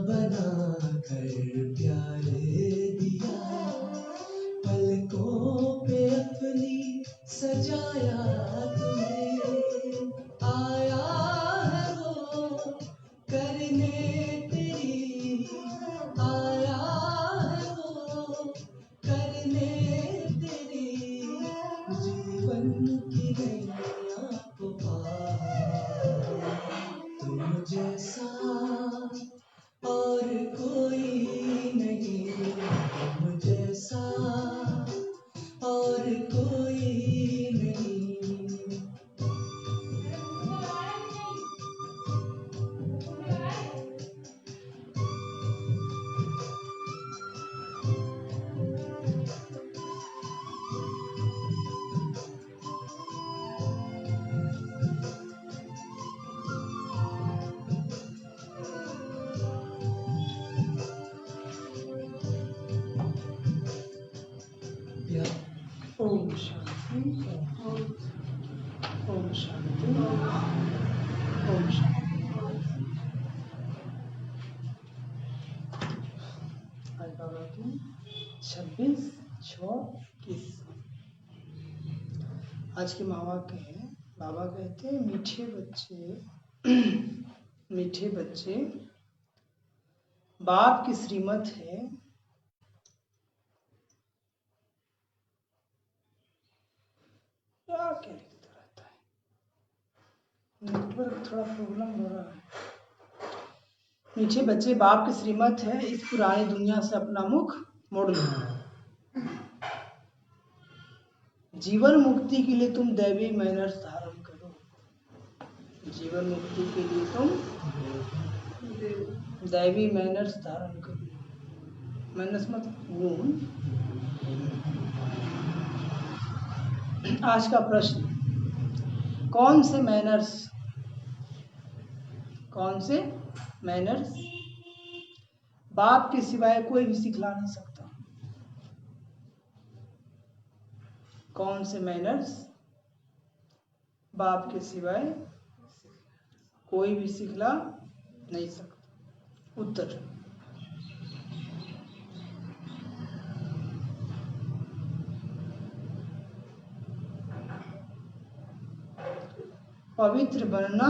बना कर प्यारे दिया, पलकों पे अपनी सजाया तुम्हें, आया है वो करने तेरी, आया है वो करने तेरी, जीवन की नैया को पार। तुम जैसा और कोई नहीं, तुम जैसा और कोई नहीं। ओम शांति, ओम शांति, ओम शांति। आज बाबा की 26/6/21। आज के महावाक्य है, बाबा कहते हैं मीठे बच्चे मीठे बच्चे, बाप की श्रीमत है, क्या लिखता रहता है, नेटवर्क थोड़ा प्रॉब्लम हो रहा है। मीठे बच्चे, बाप की श्रीमत है, इस पुरानी दुनिया से अपना मुख मोड़ लो। जीवन मुक्ति के लिए तुम दैवी मैनर्स धारण करो। जीवन मुक्ति के लिए तुम दैवी मैनर्स धारण करो। मैनर्स मतलब गुण। आज का प्रश्न, कौन से मैनर्स बाप के सिवाय कोई भी सिखला नहीं सकता? कौन से मैनर्स बाप के सिवाय कोई भी सिखला नहीं सकता? उत्तर, पवित्र बनना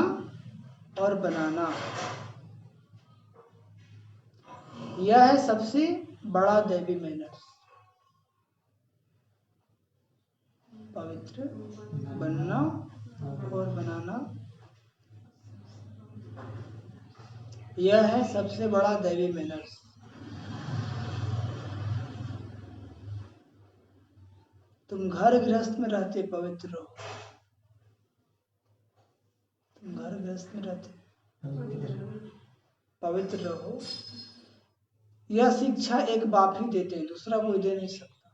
और बनाना, यह है सबसे बड़ा दैवी मैनर्स। पवित्र बनना और बनाना, यह है सबसे बड़ा दैवी मैनर्स। तुम घर गृहस्थ में रहते पवित्र रहो। तुम घर गृहस्थ में रहते पवित्र रहो। यह शिक्षा एक बाप ही देते हैं, दूसरा कोई दे नहीं सकता।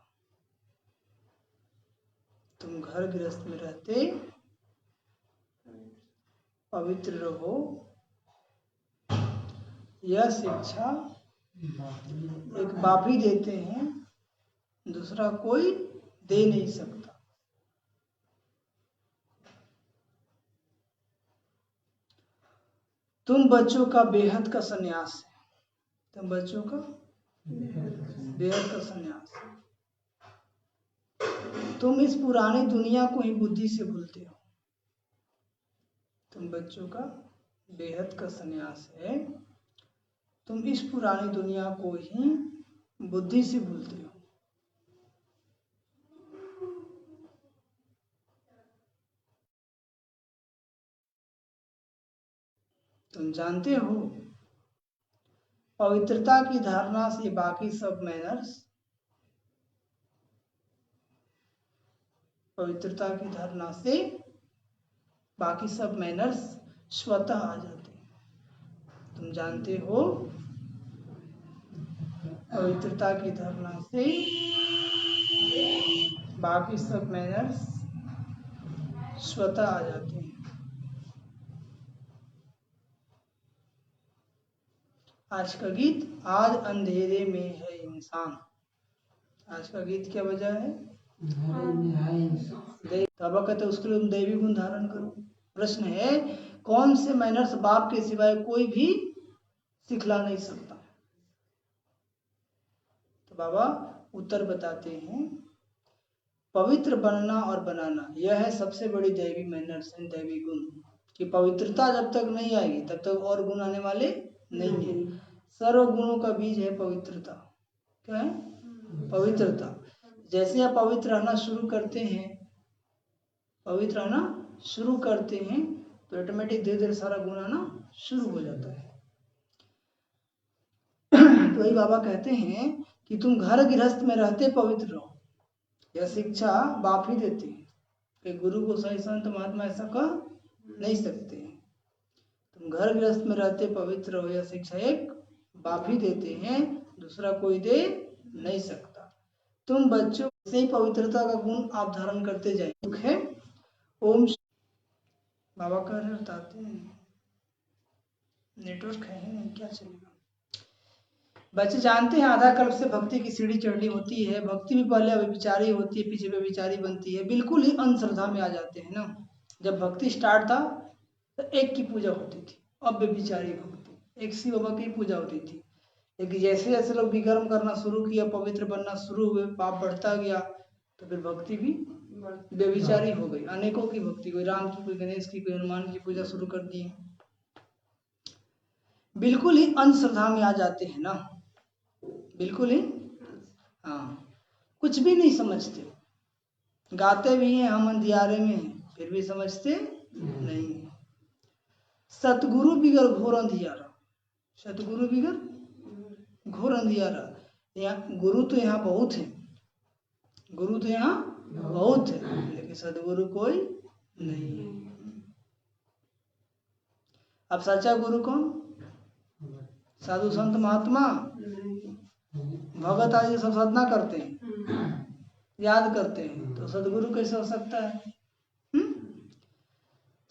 तुम घर गृहस्थ में रहते पवित्र रहो, यह शिक्षा एक बाप ही देते हैं, दूसरा कोई दे नहीं सकता। तुम बच्चों का बेहद का संन्यास है। तुम बच्चों का बेहद का संन्यास है। तुम इस पुरानी दुनिया को ही बुद्धि से भूलते हो। तुम बच्चों का बेहद का संन्यास है। तुम इस पुरानी दुनिया को ही बुद्धि से भूलते हो। तुम जानते हो, पवित्रता की धारणा से बाकी सब मैनर्स, पवित्रता की धारणा से बाकी सब मैनर्स स्वतः आ जाते हैं। तुम जानते हो, पवित्रता की धारणा से बाकी सब मैनर्स स्वतः आ जाते हैं। आज का गीत, आज अंधेरे में है इंसान। आज का गीत क्या वजह है? बाबा कहते उसके लिए तुम दैवी गुण धारण करो। प्रश्न है, कौन से मैनर्स बाप के सिवाय कोई भी सिखला नहीं सकता। तो बाबा उत्तर बताते हैं, पवित्र बनना और बनाना यह है सबसे बड़ी दैवी मैनर्स एंड दैवी गुण, कि पवित्रता जब तक नहीं आएगी तब तक और गुण आने वाले नहीं है। सर्व गुणों का बीज है पवित्रता। क्या है? पवित्रता। जैसे आप पवित्र रहना शुरू करते हैं, पवित्र रहना शुरू करते हैं तो ऑटोमेटिक धीरे धीरे सारा गुण आना शुरू हो जाता है। तो वही बाबा कहते हैं कि तुम घर गृहस्थ में रहते पवित्र रहो। यह शिक्षा बाप ही देते हैं, कि गुरु को सही संत महात्मा ऐसा कह नहीं सकते। तुम घर गृहस्थ में रहते पवित्र रहो, यह शिक्षा एक बाप ही देते हैं, दूसरा कोई दे नहीं सकता। तुम बच्चों से ही पवित्रता का गुण आप धारण करते जाए है। ओम बाबा कह रहे बताते हैं, नेटवर्क है नहीं, क्या चलेगा। बच्चे जानते हैं आधा कल्प से भक्ति की सीढ़ी चढ़नी होती है। भक्ति भी पहले अविचारी होती है, पीछे व्यभिचारी बनती है। बिल्कुल ही अंधश्रद्धा में आ जाते हैं ना। जब भक्ति स्टार्ट था तो एक की पूजा होती थी, अब व्यभिचारी भक्ति, एक शिव बाबा की पूजा होती थी। लेकिन जैसे जैसे लोग विक्रम करना शुरू किया, पवित्र बनना शुरू हुए, पाप बढ़ता गया, तो फिर भक्ति भी व्यभिचारी हो गई। अनेकों की भक्ति, कोई राम की, कोई गणेश की, कोई हनुमान की पूजा शुरू कर दी। बिल्कुल ही अंधश्रद्धा में आ जाते हैं ना, बिल्कुल ही। हाँ, कुछ भी नहीं समझते। गाते भी हैं हम अंधियारे में, फिर भी समझते नहीं। सतगुरु बिगर घोर अंधियारा, सतगुरु बिगर घोर अंधियारा। यहाँ गुरु तो यहाँ बहुत है, गुरु तो यहाँ बहुत है, लेकिन सदगुरु कोई नहीं है। अब सच्चा गुरु कौन? साधु संत महात्मा, भगत आदि सब साधना करते हैं, याद करते हैं, तो सदगुरु कैसे हो सकता है?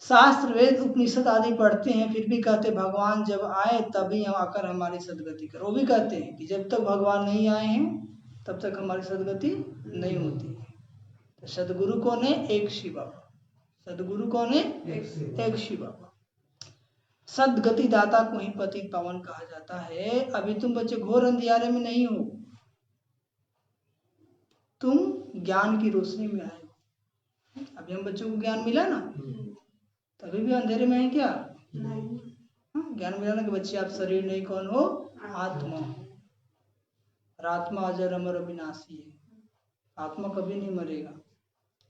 शास्त्र वेद उपनिषद आदि पढ़ते हैं, फिर भी कहते भगवान जब आए तभी आकर हमारी सदगति करो। वो भी कहते हैं कि जब तक भगवान नहीं आए हैं तब तक हमारी सदगति नहीं होती है। तो सदगुरु कौन है? एक शिव बाबा। सदगुरु कौन है? एक शिव बाबा। सदगति दाता को ही पतित पावन कहा जाता है। अभी तुम बच्चे घोर अंधियारे में नहीं हो, तुम ज्ञान की रोशनी में आए हो। अभी हम बच्चों को ज्ञान मिला ना, तभी भी अंधेरे में है क्या? नहीं। ज्ञान मिला ना कि बच्चे आप शरीर नहीं, कौन हो? आत्मा हो। और आत्मा अजर अमर अविनाशी है, आत्मा कभी नहीं मरेगा,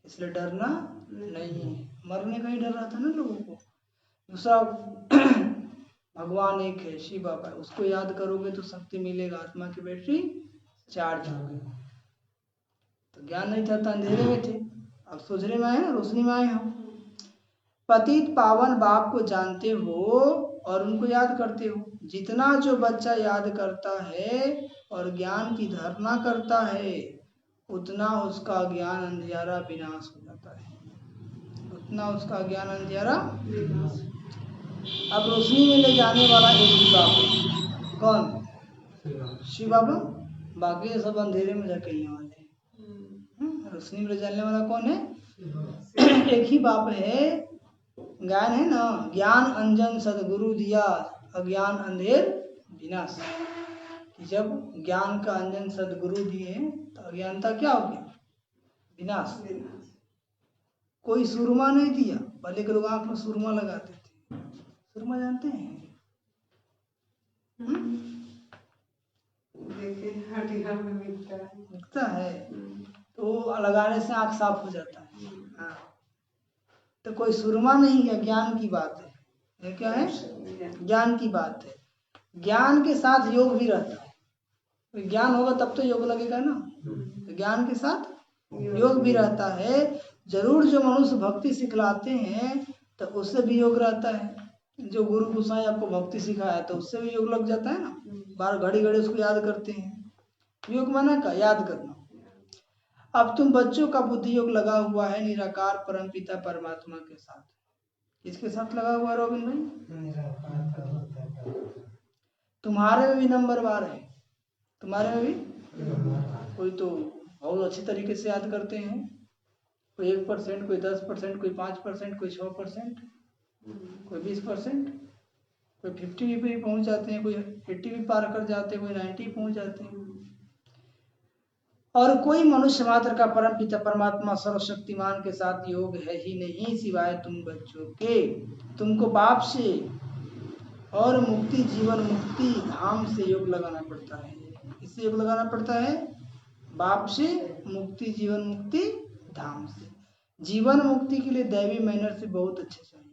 इसलिए डरना नहीं है। मरने का ही डर रहता है ना लोगों को। दूसरा भगवान एक है, शिव बाबा है, उसको याद करोगे तो शक्ति मिलेगा, आत्मा की बैटरी चार्ज होगी। तो ज्ञान नहीं था तो अंधेरे में थे, अब सोचने में आए ना, रोशनी में आए हम। पतित पावन बाप को जानते हो और उनको याद करते हो। जितना जो बच्चा याद करता है और ज्ञान की धारणा करता है, उतना उसका ज्ञान अंधियारा विनाश हो जाता है, उतना उसका ज्ञान अंधियारा। अब रोशनी में ले जाने वाला एक ही बाप है, कौन? शिव बाबा। बाकी सब अंधेरे में धकेलने वाले हैं। रोशनी में ले जाने वाला कौन है? एक ही बाप है। ज्ञान है ना, ज्ञान अंजन सदगुरु दिया, अज्ञान अंधेर विनाश। कि जब ज्ञान का अंजन सदगुरु दिए तो अज्ञानता क्या हो गया? विनाश। कोई सुरमा नहीं दिया, पहले के लोग आंख में सुरमा लगाते थे, सुरमा जानते हैं? दिखता है तो लगाने से आंख साफ हो जाता है। हाँ, तो कोई सुरमा नहीं है, ज्ञान की बात है। ये क्या है? ज्ञान की बात है। ज्ञान के साथ योग भी रहता है। ज्ञान होगा तब तो योग लगेगा ना, तो ज्ञान के साथ योग भी रहता है। जरूर जो मनुष्य भक्ति सिखलाते हैं तो उससे भी योग रहता है। जो गुरु गोसाई आपको भक्ति सिखाया तो उससे भी योग लग जाता है ना, बार घड़ी घड़ी उसको याद करते हैं। योग माना का याद करना। अब तुम बच्चों का बुद्धि योग लगा हुआ है निराकार परमपिता परमात्मा के साथ। किसके साथ लगा हुआ है रोबिन भाई? तुम्हारे में भी नंबर बार है, तुम्हारे में भी। कोई तो बहुत अच्छी तरीके से याद करते हैं, कोई 1%, कोई 10%, कोई 5%, कोई 6%, कोई 20%, कोई 50 पे पहुंच जाते हैं, कोई 80 भी पार कर जाते हैं, कोई 90 पहुंच जाते हैं। और कोई मनुष्य मात्र का परम पिता परमात्मा सर्वशक्तिमान के साथ योग है ही नहीं सिवाय तुम बच्चों के। तुमको बाप से और मुक्ति जीवन मुक्ति धाम से योग लगाना पड़ता है। किससे योग लगाना पड़ता है? बाप से, मुक्ति जीवन मुक्ति धाम से। जीवन मुक्ति के लिए दैवी मैनर से बहुत अच्छे चाहिए।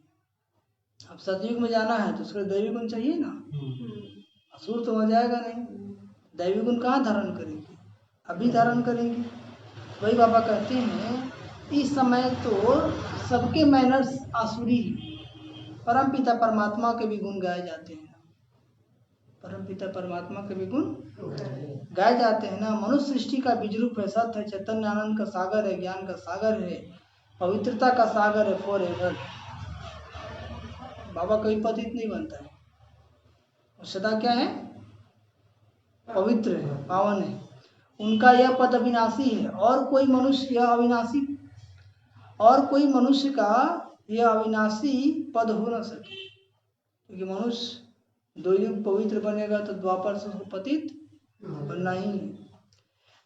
अब सतयुग में जाना है तो उसके लिए दैवी गुण चाहिए ना, असुर तो हो जाएगा नहीं। दैवी गुण कहाँ धारण करेंगे? अभी धारण करेंगे। वही बाबा कहते हैं इस समय तो सबके मैनर्स आसुरी ही। परम पिता परमात्मा के भी गुण गाए जाते हैं, परम पिता परमात्मा के भी गुण गाए जाते हैं ना। मनुष्य सृष्टि का बीज रूप है, सत्य है, चैतन्य आनंद का सागर है, ज्ञान का सागर है, पवित्रता का सागर है फॉर एवर। बाबा कभी पतित नहीं बनता है, सदा क्या है? पवित्र है, पावन है। उनका यह पद अविनाशी है और कोई मनुष्य यह अविनाशी, और कोई मनुष्य का यह अविनाशी पद हो न सके। क्योंकि मनुष्य दो युग पवित्र बनेगा तो द्वापर से उसको पतित बनना ही है।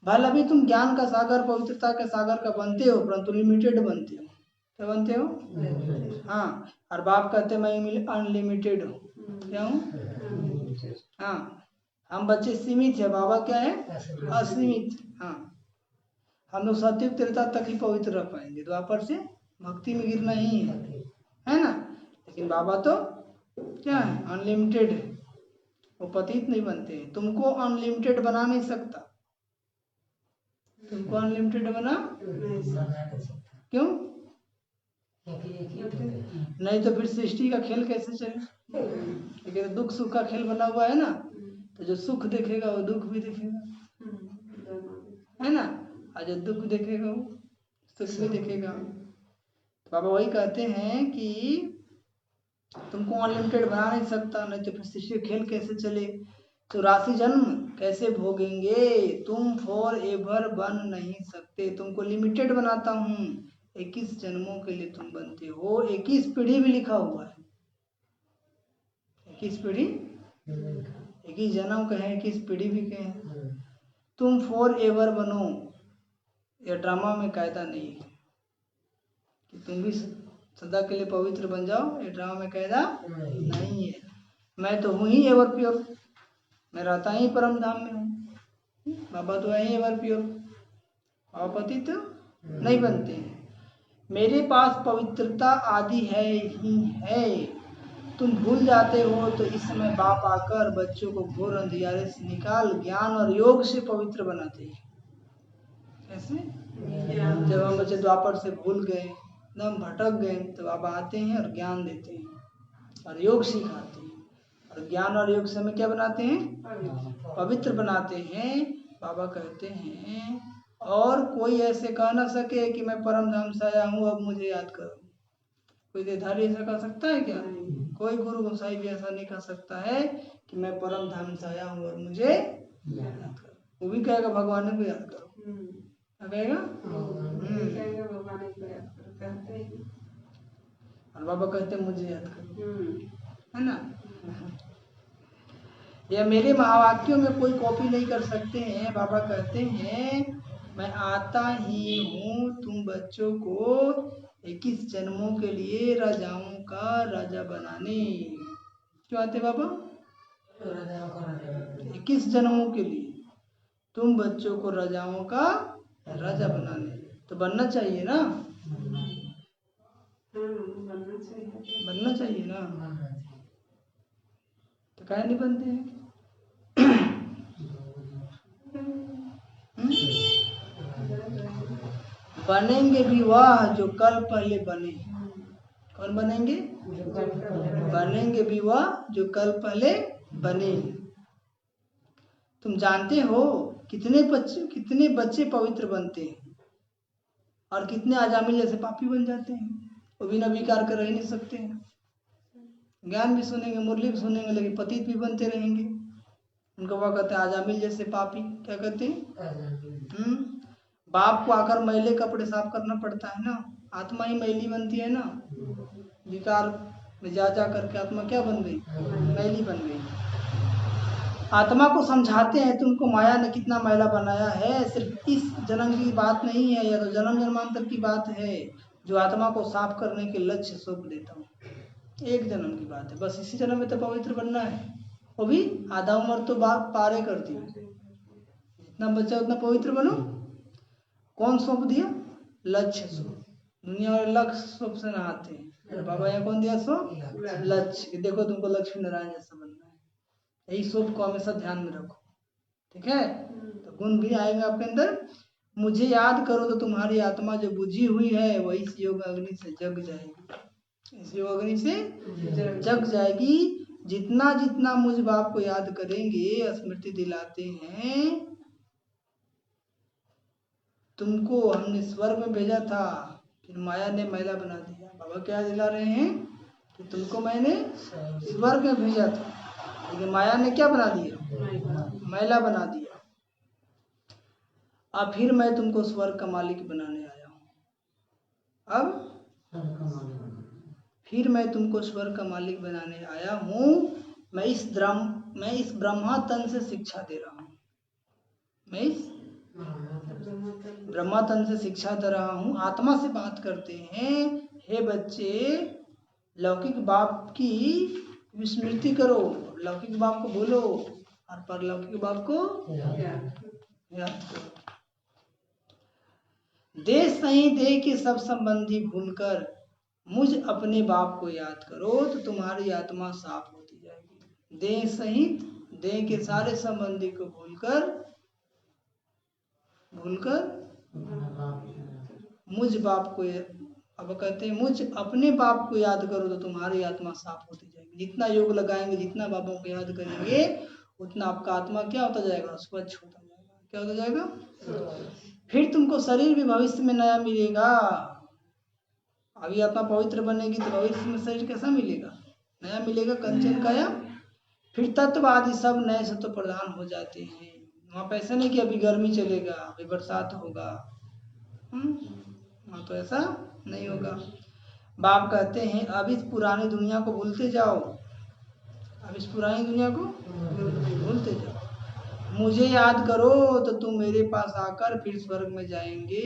भले अभी तुम ज्ञान का सागर पवित्रता के सागर का बनते हो, परंतु लिमिटेड बनते हो। क्या बनते हो? हाँ। और बाप कहते मैं अनलिमिटेड हूँ। क्या हूँ? हाँ। हम बच्चे सीमित है, बाबा क्या है? असीमित। हाँ, हम लोग सतयुग त्रेता तक ही पवित्र रह पाएंगे, द्वापर से भक्ति में गिरना ही है ना। लेकिन बाबा तो क्या है? अनलिमिटेड है, वो पतित नहीं बनते। तुमको अनलिमिटेड बना नहीं सकता। तुमको अनलिमिटेड बना क्यों? नहीं तो फिर सृष्टि का खेल कैसे चले? लेकिन दुख सुख का खेल बना हुआ है ना, तो जो सुख देखेगा वो दुख भी देखेगा, है ना। और जो दुख देखेगा वो सुख भी देखेगा। तो बाबा वही कहते हैं कि तुमको अनलिमिटेड बना नहीं सकता, नहीं तो फिर सृष्टि खेल कैसे चले? तो राशि जन्म कैसे भोगेंगे? तुम फॉर एवर बन नहीं सकते। तुमको लिमिटेड बनाता हूँ, 21 जन्मों के लिए तुम बनते हो। 21 पीढ़ी भी लिखा हुआ है, 21 पीढ़ी, 21 जन्म कहे, 21 पीढ़ी भी कहे। तुम फॉर एवर बनो, यह ड्रामा में कायदा नहीं है कि तुम भी सदा के लिए पवित्र बन जाओ, ये ड्रामा में कायदा नहीं है। मैं तो हूँ ही एवर प्योर, मैं रहता ही परम धाम में हूँ। बाबा तो है ही एवर प्योर, बाबा पतित नहीं बनते हैं। मेरे पास पवित्रता आदि है ही है। तुम भूल जाते हो तो इस समय बाप आकर बच्चों को घोर अंधियारे से निकाल ज्ञान और योग से पवित्र बनाते हैं। कैसे? जब हम बच्चे द्वापर से भूल गए, एकदम भटक गए, तो बाबा आते हैं और ज्ञान देते हैं और योग सिखाते हैं। और ज्ञान और योग से हमें क्या बनाते हैं? पवित्र बनाते हैं। बाबा कहते हैं और कोई ऐसे कह ना सके कि मैं परम धाम से आया हूँ, अब मुझे याद करो। कोई देधारी ऐसा कह सकता है क्या? कोई गुरु गोसाई भी ऐसा नहीं कह सकता है कि मैं परम धाम से आया हूँ और मुझे याद करो। वो भी कहेगा भगवान को याद करो। क्या कहेगा? और बाबा कहते हैं मुझे याद करो, है ना। यह मेरे महावाक्यों में कोई कॉपी नहीं कर सकते हैं। बाबा कहते हैं मैं आता ही हूँ तुम बच्चों को 21 जन्मों के लिए राजाओं का राजा बनाने। क्यों आते बाबा? 21 जन्मों के लिए तुम बच्चों को राजाओं का राजा बनाने। तो बनना चाहिए ना, बनना चाहिए ना। तो काहे नहीं बनते हैं? बनेंगे भी वह जो कल पहले बने। कौन बनेंगे? बनेंगे भी वह जो कल पहले बने। तुम जानते हो कितने बच्चे पवित्र बनते हैं और कितने आजामिल जैसे पापी बन जाते हैं। वो बिना विकार कर रह नहीं सकते हैं। ज्ञान भी सुनेंगे, मुरली भी सुनेंगे, लेकिन पतित भी बनते रहेंगे। उनको वह कहते हैं आजामिल जैसे पापी। क्या कहते हैं? बाप को आकर मैले कपड़े साफ करना पड़ता है ना, आत्मा ही मैली बनती है ना, विकार में जा जा करके आत्मा क्या बन गई, मैली बन गई। आत्मा को समझाते हैं तुमको माया ने कितना मैला बनाया है, सिर्फ इस जन्म की बात नहीं है, या तो जन्म जन्मांतर की बात है, जो आत्मा को साफ करने के लक्ष्य सौंप देता हूँ। एक जन्म की बात है, बस इसी जन्म में तो पवित्र बनना है, वो भी आधा उम्र तो पारे करती है, जितना बच्चा उतना पवित्र बनो। कौन सौंप दिया, लक्ष्य सौंप। दुनिया वाले लक्ष्य सौंप से नहाते हैं, और बाबा यहाँ कौन दिया सौंप, लक्ष्य। देखो तुमको लक्ष्मी नारायण जैसा बनना है, यही सौंप को हमेशा ध्यान में रखो, ठीक है। तो गुण भी आएगा आपके अंदर। मुझे याद करो तो तुम्हारी आत्मा जो बुझी हुई है वही इस योग अग्नि से जग जाएगी, इस योग अग्नि से जग जाएगी। जितना जितना मुझ बाप को याद करेंगे, स्मृति दिलाते हैं, तुमको हमने स्वर्ग में भेजा था, फिर माया ने मैला बना दिया। बाबा क्या दिला रहे हैं कि तुमको मैंने स्वर्ग में भेजा था, लेकिन माया ने क्या बना दिया, मैला बना दिया। अब फिर मैं तुमको स्वर्ग का मालिक बनाने आया हूँ। अब फिर मैं तुमको स्वर्ग का मालिक बनाने आया हूँ। मैं इस ब्रह्मा तन से शिक्षा दे रहा हूँ, मैं इस ब्रह्मा तन से शिक्षा दे रहा हूँ। आत्मा से बात करते हैं, हे बच्चे लौकिक बाप की विस्मृति करो, लौकिक बाप को भूलो और परलौकिक बाप को याद करो। देह सही देह के सब संबंधी भूलकर मुझ अपने बाप को याद करो तो तुम्हारी आत्मा साफ होती जाएगी। देह सहित देह के सारे संबंधी को भूलकर मुझ बाप को, अब कहते हैं मुझ अपने बाप को याद करो तो तुम्हारी आत्मा साफ होती जाएगी। जितना योग लगाएंगे, जितना बाबा को याद करेंगे, उतना आपका आत्मा क्या होता जाएगा, स्वच्छ होता जाएगा। क्या होता जाएगा, फिर तुमको शरीर भी भविष्य में नया मिलेगा। अभी आत्मा पवित्र बनेगी तो भविष्य में शरीर कैसा मिलेगा, नया मिलेगा, कंचन काया। फिर तत्व आदि सब नए सत्व प्रदान हो जाते हैं। वहाँ पे ऐसा नहीं कि अभी गर्मी चलेगा, अभी बरसात होगा, वहाँ तो ऐसा नहीं होगा। बाप कहते हैं अब इस पुरानी दुनिया को भूलते जाओ, अब इस पुरानी दुनिया को भूलते जाओ। मुझे याद करो तो तुम मेरे पास आकर फिर स्वर्ग में जाएंगे।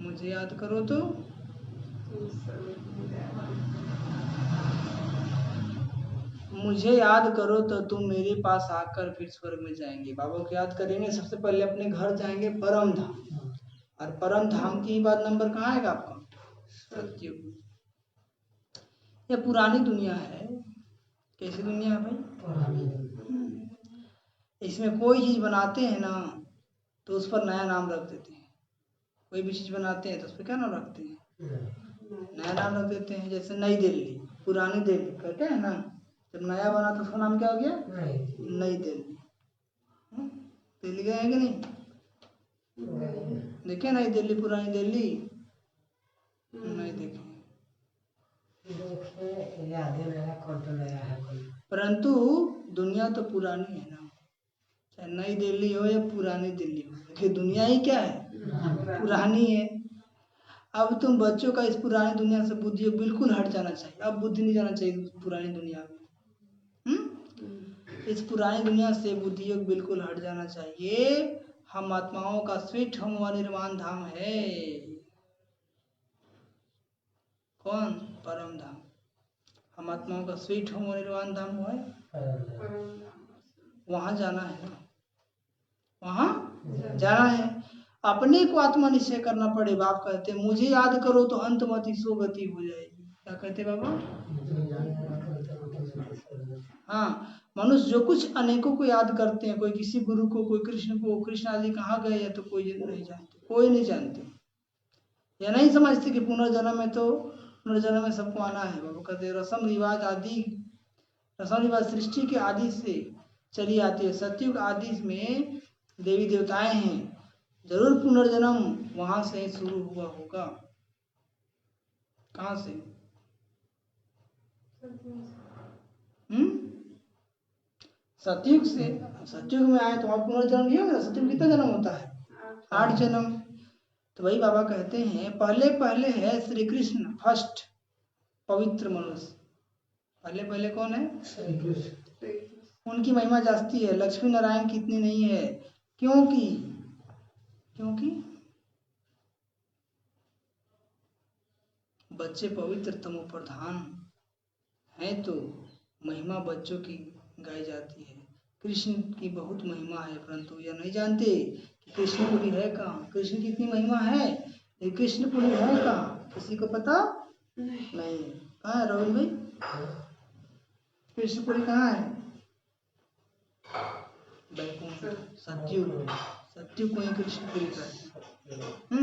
मुझे याद करो तो मुझे याद करो तो तुम मेरे पास आकर फिर स्वर्ग में जाएंगे। बाबा को याद करेंगे, सबसे पहले अपने घर जाएंगे परम धाम, और परम धाम की बात नंबर कहाँ आएगा आपका, सत्युग। ये पुरानी दुनिया है। कैसी दुनिया है भाई, इसमें कोई चीज बनाते हैं ना तो उस पर नया नाम रख देते हैं। कोई भी चीज बनाते हैं तो उस पर क्या नाम रखते हैं, नया नाम रख देते हैं। जैसे नई दिल्ली, पुरानी दिल्ली कहते हैं ना, जब नया बना तो उसका नाम क्या हो गया, नई दिल्ली। दिल्ली गए हैं कि नहीं, देखे नई दिल्ली, पुरानी दिल्ली नहीं देखे, परंतु दुनिया तो पुरानी है ना, चाहे नई दिल्ली हो या पुरानी दिल्ली हो, देखिए दुनिया ही क्या है, पुरानी है। अब तुम बच्चों का इस पुरानी दुनिया से बुद्धि बिल्कुल हट जाना चाहिए। अब बुद्धि नहीं जाना चाहिए पुरानी दुनिया में, इस पुरानी दुनिया से बुद्धि योग बिल्कुल हट जाना चाहिए। हम आत्माओं का स्वीट होम व निर्वाण धाम है। कौन, परम धाम। हम आत्माओं का स्वीट होम व निर्वाण धाम हुआ है, वहां जाना है ना, वहां जाना है। अपने को आत्मा निश्चय करना पड़े। बाप कहते हैं मुझे याद करो तो अंतमति सो गति हो जाएगी। क्या कहते बाबा, हाँ, मनुष्य जो कुछ अनेकों को याद करते हैं, कोई किसी गुरु को, कोई कृष्ण को, कृष्ण आदि कहाँ गए या तो कोई नहीं जानते, कोई नहीं जानते, या नहीं समझते कि पुनर्जन्म में तो पुनर्जन्म में सबको आना है। बाबा कहते रस्म रिवाज आदि, रस्म रिवाज सृष्टि के आदि से चली आती है। सतयुग आदि में देवी देवताएं हैं, जरूर पुनर्जन्म वहां से ही शुरू हुआ होगा। कहाँ से, सतयुग से। सतयुग में आए तो वहां पुनर्जन्म नहीं होगा। सतयुग कितना जन्म होता है, 8 जन्म। तो वही बाबा कहते हैं पहले पहले है श्री कृष्ण फर्स्ट, पवित्र मनुष्य। पहले पहले कौन है? उनकी महिमा जास्ती है, लक्ष्मी नारायण की इतनी नहीं है। क्योंकि बच्चे पवित्र तमो प्रधान हैं, तो महिमा बच्चों की गाई जाती है। कृष्ण की बहुत महिमा है, परंतु यह नहीं जानते कि कृष्णपुरी है कहाँ। कृष्ण की इतनी महिमा है, ये कृष्णपुरी है कहाँ, किसी को पता नहीं। कहाँ है रोहन भाई? कृष्णपुरी कहाँ है? वैकुंठ, सत्युग को ही कृष्णपुरी कहते हैं।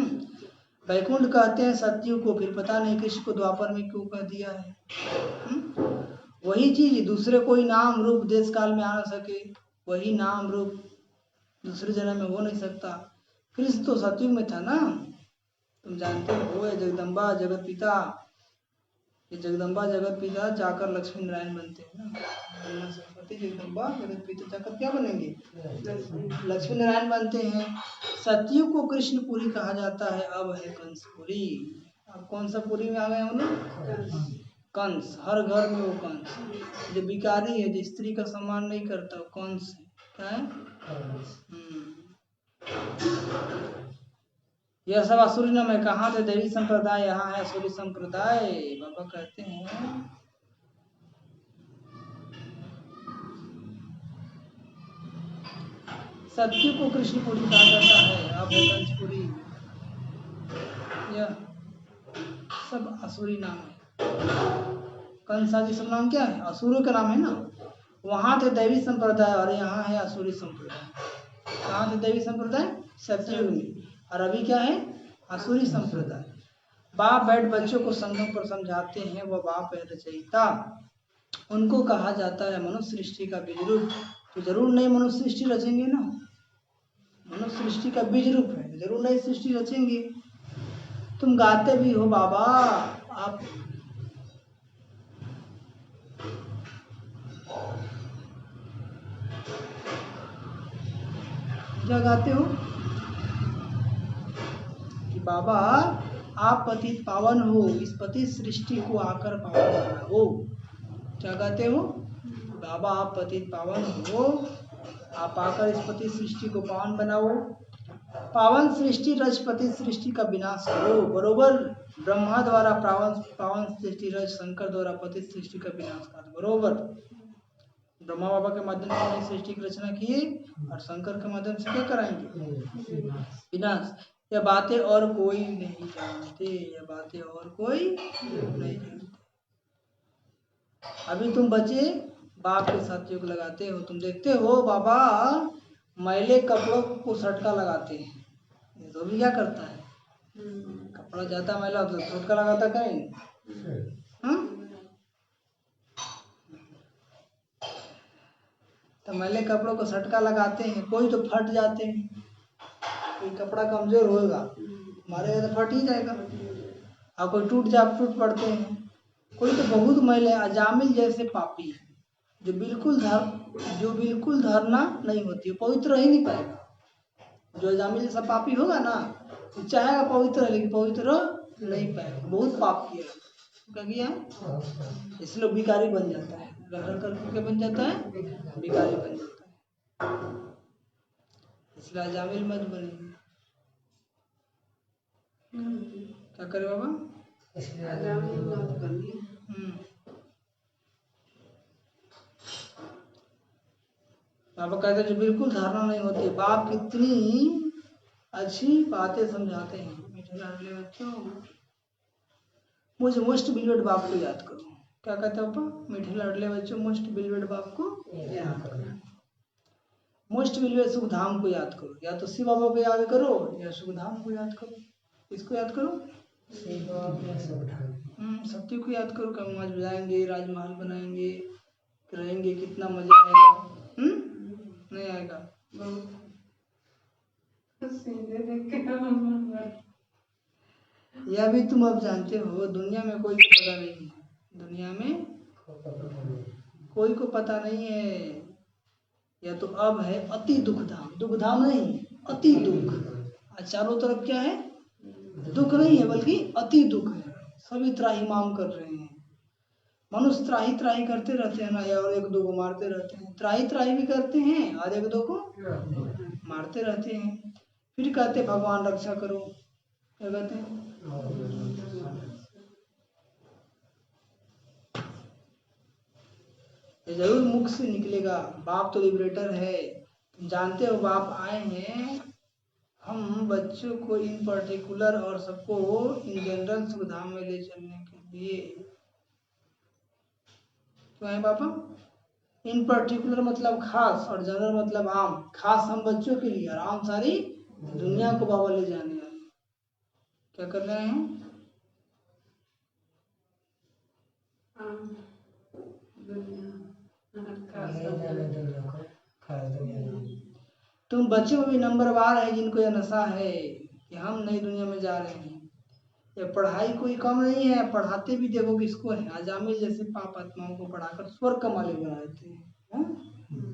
वैकुंठ कहते हैं सत्युग को, फिर पता नहीं कृष्ण को द्वापर में क्यों कह दिया है। वही चीज दूसरे कोई नाम रूप देश काल में आ न सके, वही नाम रूप दूसरे जन्म में हो नहीं सकता। कृष्ण तो सत्युग में था ना, तुम जानते हो। ये जगदम्बा जगत पिता, ये जगदम्बा जगत पिता जाकर लक्ष्मी नारायण बनते हैं ना। सरस्वती जगदम्बा जगत पिता जाकर क्या बनेंगे? लक्ष्मी नारायण बनते हैं। सत्युग को कृष्णपुरी कहा जाता है। अब है कंसपुरी। अब कौन सा पुरी में आ गए हम लोग? कंस। हर घर में वो कंस जो बिकारी है, जो स्त्री का सम्मान नहीं करता, वो कंस है। क्या है? यह सब असुरी नाम है। कहाँ थे देवी संप्रदाय, यहाँ है असुरी संप्रदाय। बाबा कहते हैं सत्य को कृष्णपुरी कहा जाता है। अब है कंसपुरी। यह सब असुरी नाम है। कंस आदि सब नाम क्या है? असुरों का नाम है ना। वहां थे दैवी संप्रदाय और यहाँ है असुरी संप्रदाय। कहाँ थे दैवी संप्रदाय? सत्युग में। और अभी क्या है? असुरी संप्रदाय। बाप बैठ बच्चों को संगम पर समझाते हैं, वह बाप है रचयिता। उनको कहा जाता है मनुष्य सृष्टि का बीज रूप। तो जरूर नहीं मनुष्य सृष्टि रचेंगे ना, मनुष्य सृष्टि का बीज रूप है, जरूर नहीं सृष्टि रचेंगे। तुम गाते भी हो बाबा, आप क्या गाते हो कि बाबा आप पतित पावन हो, इस पतित सृष्टि को आकर पावन बनाओ। क्या गाते हो? बाबा आप पतित पावन हो, आप आकर इस पतित सृष्टि को पावन बनाओ। पावन सृष्टि रच पतित सृष्टि का विनाश करो। बरोबर। ब्रह्मा द्वारा पावन सृष्टि रच, शंकर द्वारा पतित सृष्टि का विनाश कर। बरोबर। ब्रह्मा बाबा के माध्यम से नई सृष्टि की रचना किए और शंकर के माध्यम से क्या कराएंगे? विनाश। यह बातें और कोई नहीं जानते, यह बातें और कोई नहीं जानते। अभी तुम बच्चे बाप के साथ योग लगाते हो, तुम देखते हो बाबा मैले कपड़ों को सटका लगाते हैं। तो भी क्या करता है? कपड़ा ज्यादा मैला तो सटका लगाता कहीं। तो मैले कपड़ों को सटका लगाते हैं। कोई तो फट जाते हैं, कोई कपड़ा कमजोर होगा, हमारे तो फट ही जाएगा। और कोई टूट पड़ते हैं। कोई तो बहुत मैले अजामिल जैसे पापी है, जो बिल्कुल धारणा नहीं होती है, पवित्र रह ही नहीं पाएगा। जो अजामिल जैसा पापी होगा ना, वो चाहेगा पवित्र है, लेकिन पवित्र नहीं पाएगा। बहुत पाप किया क्या किया है, इसलिए भिखारी बन जाता है। रह करके क्या बन जाता है? भिखारी बन जाता है। इसलिए अजामिल मत बने। क्या करे बाबा? बाबा कहते हैं जो बिल्कुल धारणा नहीं होती। बाप कितनी अच्छी बातें समझाते हैं। मीठे लाडले बच्चों, मुझे मोस्ट बिलीवेड बाप को याद करो। क्या कहते हैं पापा? मीठे लाडले बच्चों, मोस्ट बिलीवेड बाप को याद करो। मोस्ट बिलीवेड सुख धाम को याद करो। या तो शिव बाबा को याद करो या सुख धाम को याद करो। इसको याद करो, सत्य को याद करो। कम आज बजाएंगे, राजमहल बनाएंगे, रहेंगे, कितना मजा आएगा। नहीं आएगा। यह भी तुम अब जानते हो, दुनिया में कोई को पता नहीं है। दुनिया में कोई को पता नहीं है। यह तो अब है अति दुख धाम। दुख धाम नहीं, अति दुख। चारों तरफ क्या है? दुख नहीं है, बल्कि अति दुख है। सभी त्राहिमाम कर रहे हैं। मनुष्य त्राही त्राही करते रहते हैं ना, या और एक दो को मारते रहते हैं। त्राही त्राही भी करते हैं और एक दो को मारते रहते हैं। फिर कहते भगवान रक्षा करो, क्या कहते हैं? ये जरूर मुख से निकलेगा। बाप तो लिबरेटर है, जानते हो। बाप आए हैं हम बच्चों को इन पर्टिकुलर और सबको इन जनरल सुविधा में ले चलने के लिए। क्यों है पापा? इन पर्टिकुलर मतलब खास और जनरल मतलब आम। खास हम बच्चों के लिए और आम सारी दुनिया को बाबा ले जाने वाले। क्या कर रहे हैं? तुम बच्चे में भी नंबरवार है जिनको यह नशा है कि हम नई दुनिया में जा रहे हैं। ये पढ़ाई कोई कम नहीं है, पढ़ाते भी देखो किसको है। आजामिल जैसे पाप आत्माओं को पढ़ाकर स्वर्ग का मालिक बना देते हैं।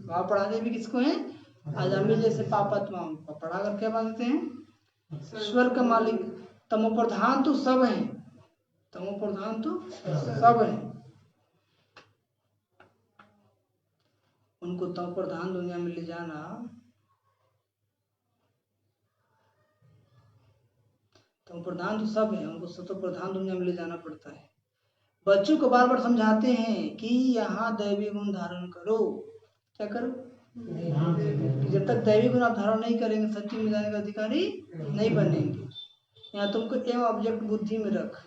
वहाँ पढ़ाते भी किसको है? आजामिल जैसे पाप आत्माओं को पढ़ा कर क्या बनाते हैं? स्वर्ग का मालिक। तमो प्रधान तो सब है, तमो प्रधान तो सब है। उनको तमो प्रधान दुनिया में ले जाना, तमो प्रधान तो सब है, उनको सतो प्रधान दुनिया में ले जाना पड़ता है। बच्चों को बार बार समझाते हैं कि यहाँ दैवी गुण धारण करो। क्या करो? जब तक दैवी गुण आप धारण नहीं करेंगे सत्य में जाने का अधिकारी नहीं बनेंगे। यहाँ तुमको एम ऑब्जेक्ट बुद्धि में रख।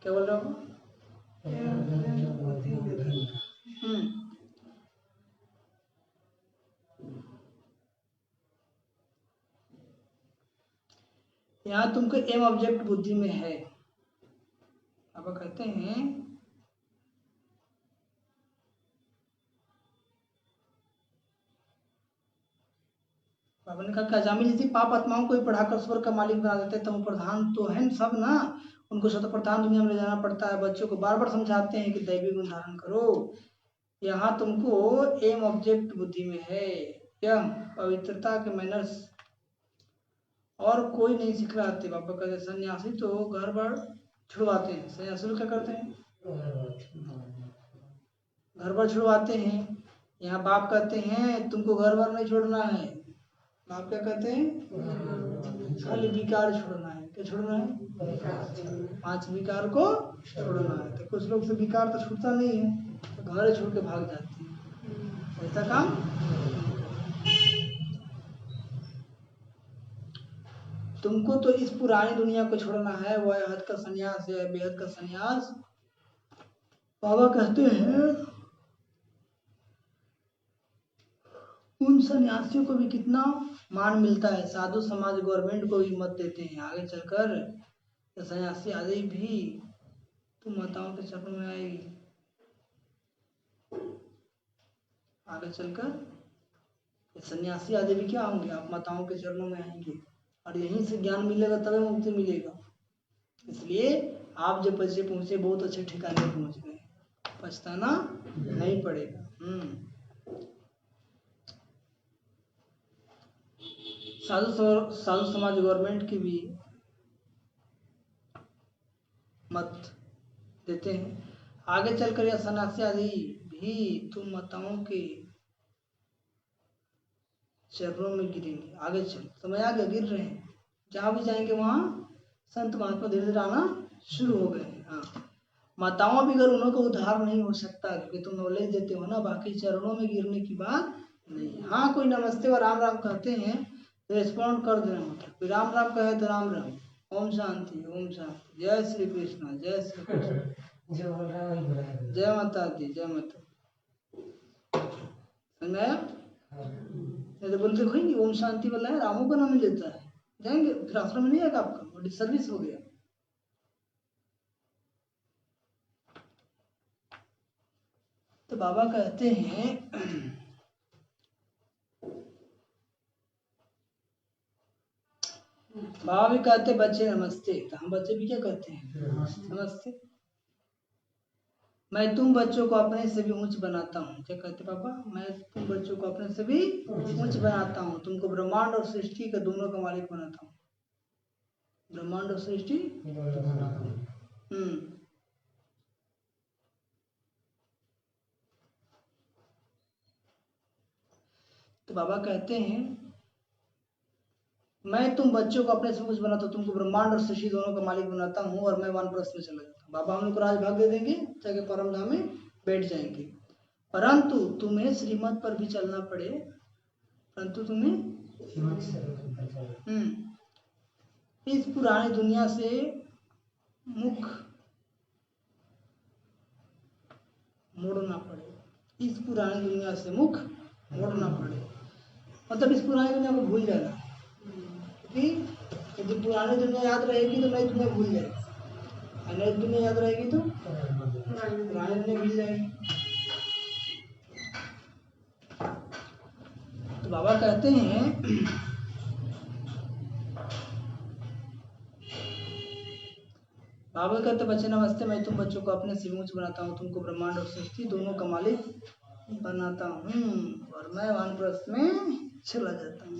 क्या बोल रहे हो? यहाँ तुमको एम ऑब्जेक्ट बुद्धि में है। अब कहते हैं बाबा ने कहा कि अजामिल जैसे पाप आत्माओं को भी पढ़ाकर स्वर्ग का मालिक बना देते हैं। तमो प्रधान तो है सब ना, उनको शत प्रधान दुनिया में ले जाना पड़ता है। बच्चों को बार बार समझाते हैं कि दैवी गुण धारण करो। यहाँ तुमको एम ऑब्जेक्ट बुद्धि में है। यह पवित्रता के मैनर्स और कोई नहीं सिखलाते। बाबा कहते सन्यासी तो घर बार छुड़वाते हैं। सन्यासी लोग क्या करते हैं? घर बार छुड़वाते हैं। यहाँ बाप कहते हैं तुमको घर बार नहीं छोड़ना है। बाप क्या कहते हैं? खाली विकार छोड़ना है। क्या छोड़ना है? 5 विकार को छोड़ना है। तो कुछ लोग से विकार तो छूटता नहीं है, तो घर छोड़ के भाग जाते हैं। ऐसा काम तुमको तो इस पुरानी दुनिया को छोड़ना है। वह हद का संन्यास है, बेहद का संन्यास। बाबा कहते हैं उन सन्यासियों को भी कितना मान मिलता है। साधु समाज गवर्नमेंट को भी मत देते हैं। आगे चलकर ये सन्यासी आदि भी तुम माताओं के चरणों में आएगी। आगे चलकर सन्यासी आदि भी क्या होंगे? आप माताओं के चरणों में आएंगे और यहीं से ज्ञान मिलेगा, तभी मुक्ति मिलेगा। इसलिए आप जब बच्चे पहुंचे बहुत अच्छे ठिकाने पहुंच गए, पछताना नहीं पड़ेगा। साधु समाज गवर्नमेंट की भी मत देते हैं। आगे चलकर यह सन्यासी आदि भी तुम माताओं के चरणों में गिरेंगे। आगे चल समय आगे गिर रहे हैं। जहां भी जाएंगे वहां संत महात्मा धीरे धीरे आना शुरू हो गए। हाँ, माताओं भी अगर उन्हों का उद्धार नहीं हो सकता, क्योंकि तुम नॉलेज देते हो ना, बाकी चरणों में गिरने की बात नहीं। हाँ, कोई नमस्ते और राम राम कहते हैं रिस्पॉन्ड कर देना होता है। राम राम कहे तो राम राम, ओम शांति, ओम शांति, जय श्री कृष्णा, जय श्री कृष्ण, जय माता दी, जय माता। समझ आया? नहीं तो बोलते कोई ओम शांति वाला है, रामों का नाम लेता है, जाएंगे फिर आश्रम में नहीं आएगा आपका, वो डिसर्विस हो गया। तो बाबा कहते हैं बाबा भी कहते बच्चे नमस्ते, तो हम बच्चे भी क्या कहते हैं? नमस्ते। मैं तुम बच्चों को अपने से भी ऊंच बनाता हूँ। क्या कहते पापा? मैं तुम बच्चों को अपने से भी ऊंच बनाता हूँ, तुमको ब्रह्मांड और सृष्टि का दोनों का मालिक बनाता हूँ। ब्रह्मांड और सृष्टि। तो बाबा कहते हैं मैं तुम बच्चों को अपने से कुछ बनाता हूँ, तुमको ब्रह्मांड और सृष्टि दोनों का मालिक बनाता हूँ और मैं वानप्रस्थ में चला जाता हूँ। बाबा हम लोग को राजभाग दे देंगे, जाके परम धाम में बैठ जाएंगे। परंतु तुम्हें श्रीमत पर भी चलना पड़े, परंतु तुम्हें इस पुरानी दुनिया से मुख मोड़ना पड़े, इस पुरानी दुनिया से मुख मोड़ना पड़े। मतलब इस पुरानी दुनिया को भूल जाना, कि यदि पुरानी दुनिया याद रहेगी तो नई दुनिया भूल जाएगी, नई दुनिया याद रहेगी तो पुरानी दुनिया भूल जाएगी। तो बाबा कहते हैं बाबा कहते बच्चे नमस्ते, मैं तुम बच्चों को अपने से ऊंच बनाता हूँ, तुमको ब्रह्मांड और सृष्टि दोनों का मालिक बनाता हूँ और मैं वानप्रस्थ में चला जाता हूँ।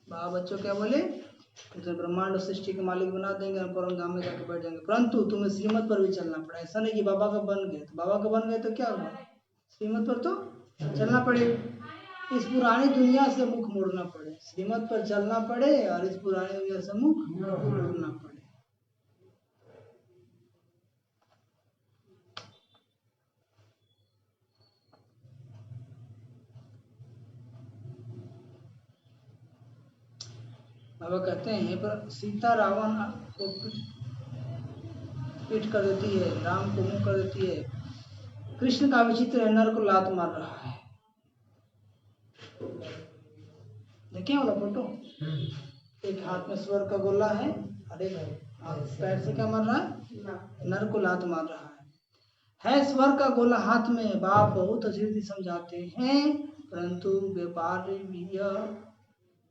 बाबा बच्चों क्या बोले, तो ब्रह्मांड और सृष्टि के मालिक बना देंगे और परम धाम में जाकर बैठ जाएंगे, परंतु तुम्हें श्रीमत पर भी चलना पड़ा। ऐसा नहीं कि बाबा का बन गए, तो बाबा का बन गए तो क्या हुआ, श्रीमत पर तो चलना पड़ेगा। इस पुरानी दुनिया से मुख मोड़ना पड़े, श्रीमत पर चलना पड़े और इस पुरानी दुनिया से मुख मोड़ना पड़े। बाबा कहते हैं पर सीता रावण को पीठ कर देती है, राम को मुंह कर देती है। कृष्ण का विचित्र है, नर को लात मार रहा है। देखिए वाला फोटो, एक हाथ में स्वर का गोला है और एक पैर से क्या मार रहा है, नर को लात मार रहा है स्वर का गोला हाथ में। बाप बहुत अच्छी रीति समझाते हैं, परंतु व्यापारी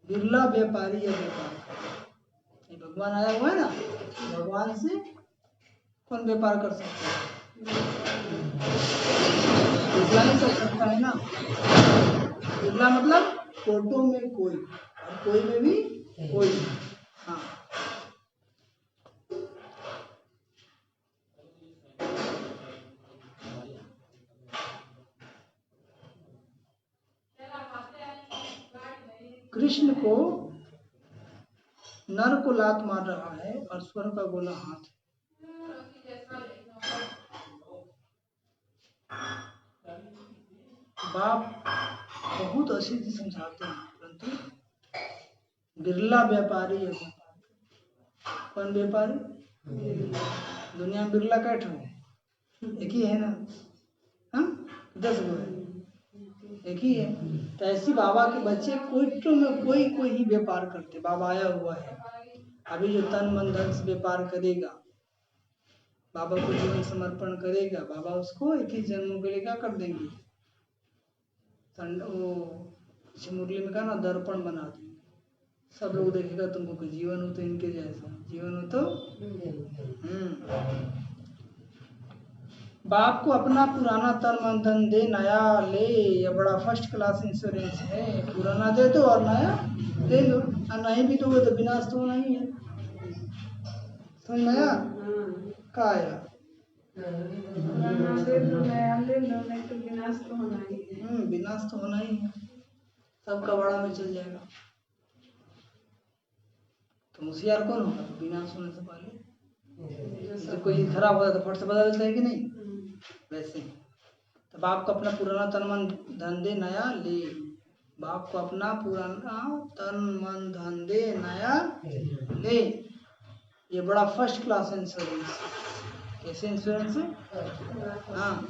बिरला व्यापारी या व्यापार, भगवान आया हुआ है ना, भगवान से कौन व्यापार कर सकता है, बिरला नहीं कर सकता है ना। बिरला मतलब फोटो में कोई और कोई में भी कोई। हाँ कृष्ण को नर को लात मार रहा है और स्वर का गोला हाथ। बाप बहुत अच्छी से समझाते हैं, परंतु बिरला व्यापारी है। कौन व्यापारी, दुनिया में बिरला कैठ है, एक ही है ना, हाँ 10 गो है, एक ही है। तो ऐसी बाबा के बच्चे कोई तो में कोई कोई ही व्यापार करते। बाबा आया हुआ है, अभी जो तन मन धन से व्यापार करेगा, बाबा को जीवन समर्पण करेगा, बाबा उसको 21 जन्मों के लिए क्या कर देंगे, वो मुरली में कहा ना, दर्पण बना देंगे। सब लोग देखेगा तुमको कि जीवन हो तो इनके जैसा, जीवन हो तो बाप को अपना पुराना तन मन धन दे, नया ले। ये बड़ा फर्स्ट क्लास इंश्योरेंस है, पुराना दे दो और नया दे दो, और नहीं भी दोगे तो विनाश तो होना ही है। समझ में आया क्या आया, विनाश तो होना ही है, सब कबाड़ा में चल जाएगा। तो होशियार कौन होगा, तो विनाश होने से पहले जैसे कोई खराब होता है तो फट से बदल देता है कि नहीं, वैसे तो बाप को अपना पुराना तन मन धन दे, नया ले। बाप को अपना पुराना तन मन धन दे, नया ले। ये बड़ा फर्स्ट क्लास इंश्योरेंस। कैसे इंश्योरेंस है, हाँ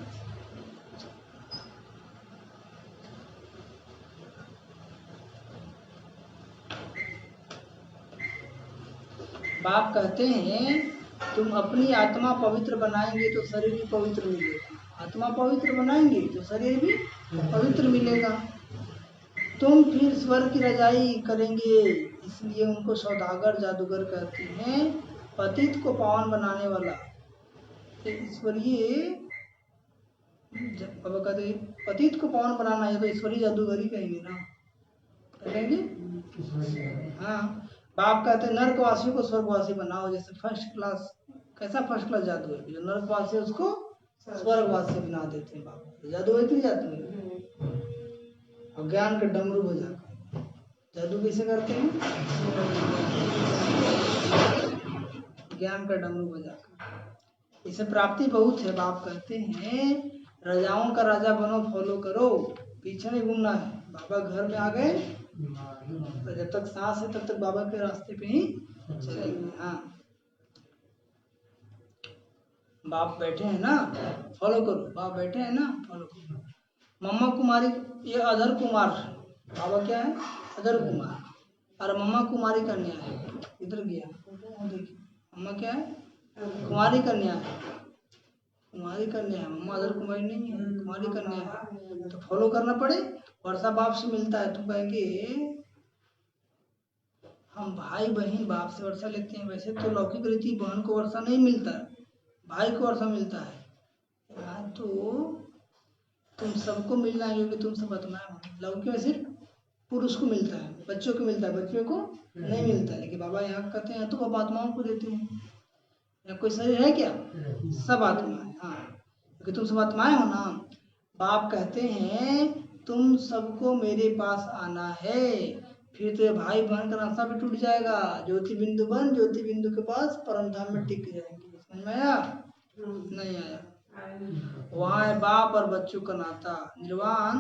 बाप कहते हैं तुम अपनी आत्मा पवित्र बनाएंगे तो शरीर भी पवित्र मिलेगा, आत्मा पवित्र बनाएंगे तो शरीर भी पवित्र मिलेगा। तुम फिर स्वर की रजाई करेंगे, इसलिए उनको सौदागर जादूगर कहते हैं, पतित को पावन बनाने वाला। ईश्वरीय बाबा कहते पतित को पावन बनाना है तो ईश्वरीय जादूगर ही कहेंगे ना, कहेंगे हाँ। बाप कहते हैं नरकवासियों को स्वर्गवासी बनाओ, जैसे फर्स्ट क्लास, कैसा फर्स्ट क्लास जादू है, जो नरकवासी है उसको स्वर्गवासी बना देते हैं बाप। जादू है कि जादू है? और ज्ञान का डमरू बजाकर जादू कैसे करते हैं? ज्ञान का डमरू बजाकर। इसे प्राप्ति बहुत है। बाप कहते हैं राजाओं का राजा बनो, फॉलो करो, पीछे नहीं घूमना है। बाबा घर में आ गए तो जब तक सांस है तब तक बाबा के रास्ते पे ही चलेंगे। हाँ, बाप बैठे हैं ना, फॉलो करो, बाप बैठे हैं ना, फॉलो करो। मम्मा कुमारी, ये अधर कुमार, बाबा क्या है? अधर कुमार। और मम्मा कुमारी कन्या है। इधर गया, देखिए मम्मा क्या है? कुमारी कन्या है। कुमारी कन्या है, मम्मा अधर कुमारी नहीं है, कुमारी कन्या है। तो फॉलो करना पड़े। वर्षा बाप से मिलता है तो कहेंगे हम भाई बहन बाप से वर्षा लेते हैं। वैसे तो लौकिक रीति बहन को वर्षा नहीं मिलता, भाई को वर्षा मिलता है। यहाँ तो तुम सबको मिलना है क्योंकि तुम सब आत्माएं हो। लौकिक में सिर्फ पुरुष को मिलता है, बच्चों को मिलता है, बच्चों को नहीं मिलता है। लेकिन बाबा यहाँ कहते हैं तो अब आत्माओं को देते हैं। या कोई शरीर है क्या? सब आत्माएं। हाँ, क्योंकि तुम सब आत्माएं हो ना। बाप कहते हैं तुम सबको मेरे पास आना है, फिर तो भाई बहन का रास्ता भी टूट जाएगा। ज्योति बिंदु बन ज्योति बिंदु के पास परम धाम में टिक जाएंगे। समझ में आया? नहीं आया? वहाँ है बाप और बच्चों का नाता, निर्वाण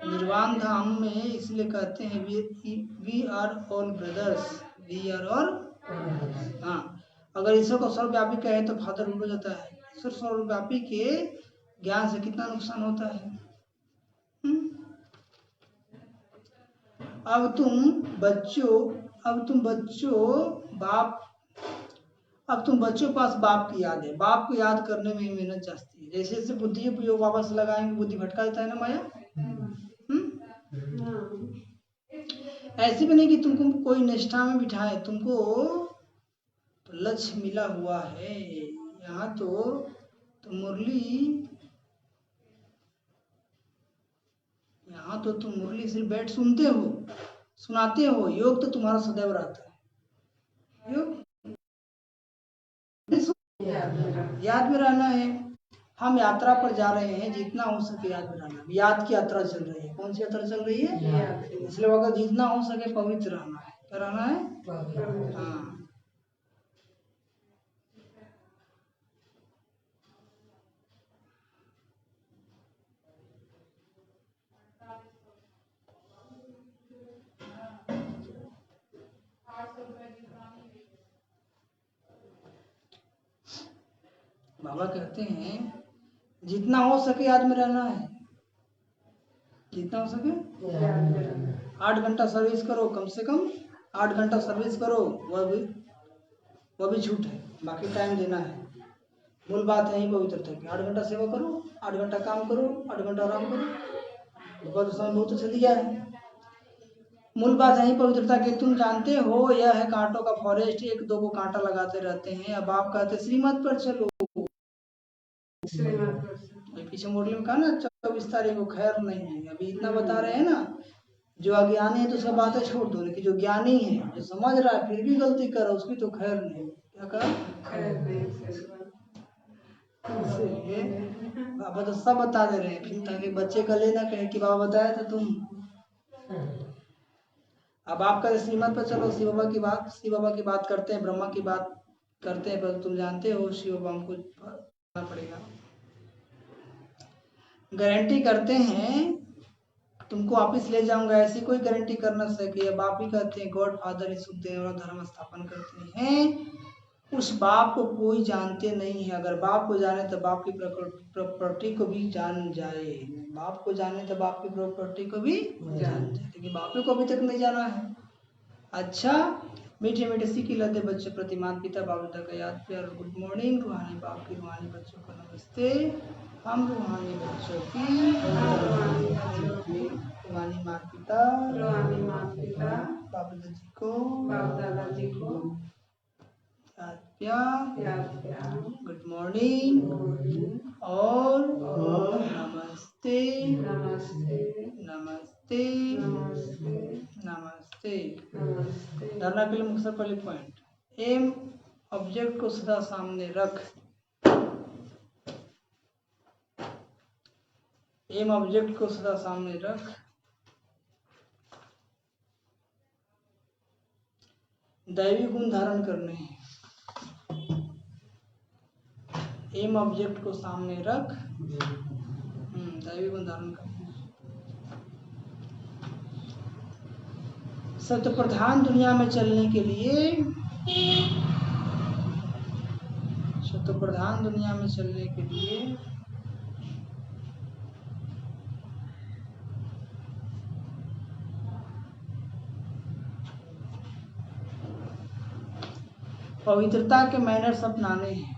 निर्वाण धाम में। इसलिए कहते हैं we are all brothers, we are all. हाँ, अगर ईश्वर को सर्वव्यापी कहे तो फादर उल्ट हो जाता है। ईश्वर सर्वव्यापी के ज्ञान से कितना नुकसान होता है। अब तुम बच्चों बाप, अब तुम बच्चों के पास बाप की याद है। बाप को याद करने में ही मेहनत जाती है। जैसे जैसे बुद्धि उपयोग वापस लगाएंगे, बुद्धि भटका देता है ना माया। ऐसे भी नहीं कि तुमको कोई निष्ठा में बिठाए, तुमको तो लक्ष्य मिला हुआ है। यहाँ तो तुम मुरली सिर्फ बैठ सुनते हो, सुनाते हो। योग तो तुम्हारा सदैव रहता है। योग याद में रहना है। हम यात्रा पर जा रहे हैं, जितना हो सके याद में रहना। याद की यात्रा चल रही है। कौन सी यात्रा चल रही है? इसलिए अगर जितना हो सके पवित्र रहना है। क्या रहना है? हाँ, बाबा कहते हैं जितना हो सके याद में रहना है। जितना हो सके 8 घंटा सर्विस करो, कम से कम 8 घंटा सर्विस करो। वह भी छूट है, बाकी टाइम देना है। मूल बात है ही पवित्रता की। 8 घंटा सेवा करो, 8 घंटा काम करो, 8 घंटा आराम करो। बहुत समय बहुत चल दिया है। मूल बात है ही पवित्रता की। तुम जानते हो यह है कांटों का फॉरेस्ट, एक दो को कांटा लगाते रहते हैं। अब आप कहते श्रीमत पर चलो। पीछे मुरली में कहा ना 24 तारीख को खैर नहीं है। अभी इतना बता रहे हैं ना। जो अज्ञानी है तो सब बातें छोड़ दो, लेकिन जो ज्ञानी है, जो समझ रहा है फिर भी गलती कर रहा है, उसकी तो खैर नहीं। क्या कहा? खैर नहीं। बाबा तो सब बता दे रहे हैं, फिर ताकि बच्चे का लेना कहे कि बाबा बताया था तुम। अब आपका श्रीमत पर चलो। शिव बाबा की बात करते हैं, ब्रह्मा की बात करते हैं, पर तुम जानते हो शिव बाबा को करना पड़ेगा। गारंटी करते हैं तुमको वापिस ले जाऊंगा, ऐसी कोई गारंटी कर ना सके। अब आप ही कहते हैं गॉड फादर सुखदेव और धर्म स्थापन करते हैं। उस बाप को कोई जानते नहीं है। अगर बाप को जाने तो बाप की प्रॉपर्टी को भी जान जाए। बाप को जाने तो बाप की प्रॉपर्टी को भी जान जाए, लेकिन बाप को अभी तक नहीं जाना है। अच्छा, मीठे मीठे सीखी लदे बच्चे प्रति माता पिता बाप दादा का याद प्यार। Good morning. रूहानी बाप की रूहानी बच्चों को नमस्ते। हम रूहानी बच्चों की रूहानी माता पिता बाप दादाजी को याद प्यार, गुड मॉर्निंग और नमस्ते। नमस्ते नमस्ते नमस्ते नमस्ते नमस्ते। नमस्ते। धारणा के लिए सबसे पहले पॉइंट, एम ऑब्जेक्ट को सदा सामने रख। एम ऑब्जेक्ट को सदा सामने रख। दैवी गुण धारण करने हैं। एम ऑब्जेक्ट को सामने रख, दैवी गुण धारण करने। सत्य प्रधान दुनिया में चलने के लिए, सत्य प्रधान दुनिया में चलने के लिए पवित्रता के मैनर्स अपनाने हैं।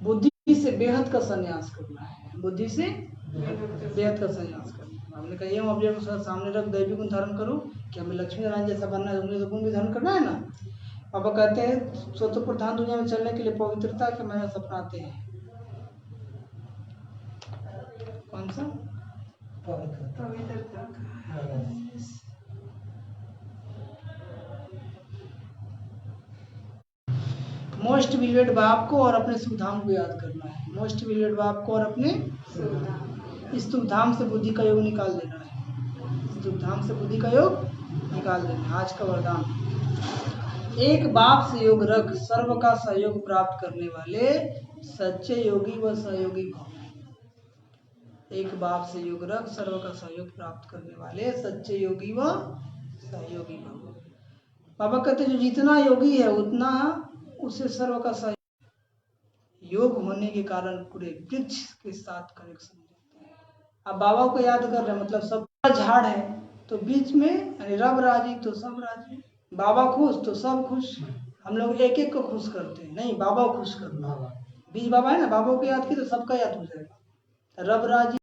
बुद्धि से बेहद का संन्यास करना है। बुद्धि से बेहद का संन्यास करना है। हमने कहा ये ऑब्जेक्ट को सामने रख, दैवी गुण धारण करो कि हमें लक्ष्मी नारायण जैसा बनना है, उन्हें तो गुण भी धारण करना है ना। पापा कहते हैं स्वतः प्रधान दुनिया में चलने के लिए पवित्रता के मैनर्स अपनाते हैं। कौन सा? पवित्रता का। मोस्ट बिलीवेड बाप को और अपने शुभ धाम को याद करना है। मोस्ट बिलीवेड बाप को और अपने इस शुभ धाम से बुद्धि का योग निकाल देना है। इस शुभ धाम से बुद्धि का योग निकाल देना है। आज का वरदान, एक बाप से योग रख, सर्व का सहयोग प्राप्त करने वाले सच्चे योगी व सहयोगी भव। एक बाप से योग रख, सर्व का सहयोग प्राप्त करने वाले सच्चे योगी व सहयोगी भव। बाबा कहते जो जितना योगी है उतना उसे सर्व का सहयोग, योग होने के कारण पूरे वृक्ष के साथ कनेक्शन देते हैं। अब बाबा को याद कर रहे हैं, मतलब सब झाड़ है तो बीच में यानी रब राजी तो सब राजी, बाबा खुश तो सब खुश। हम लोग एक एक को खुश करते हैं, नहीं बाबा को खुश करना। बीज बाबा है ना, बाबा को याद की तो सबका याद हो जाएगा। रब राजी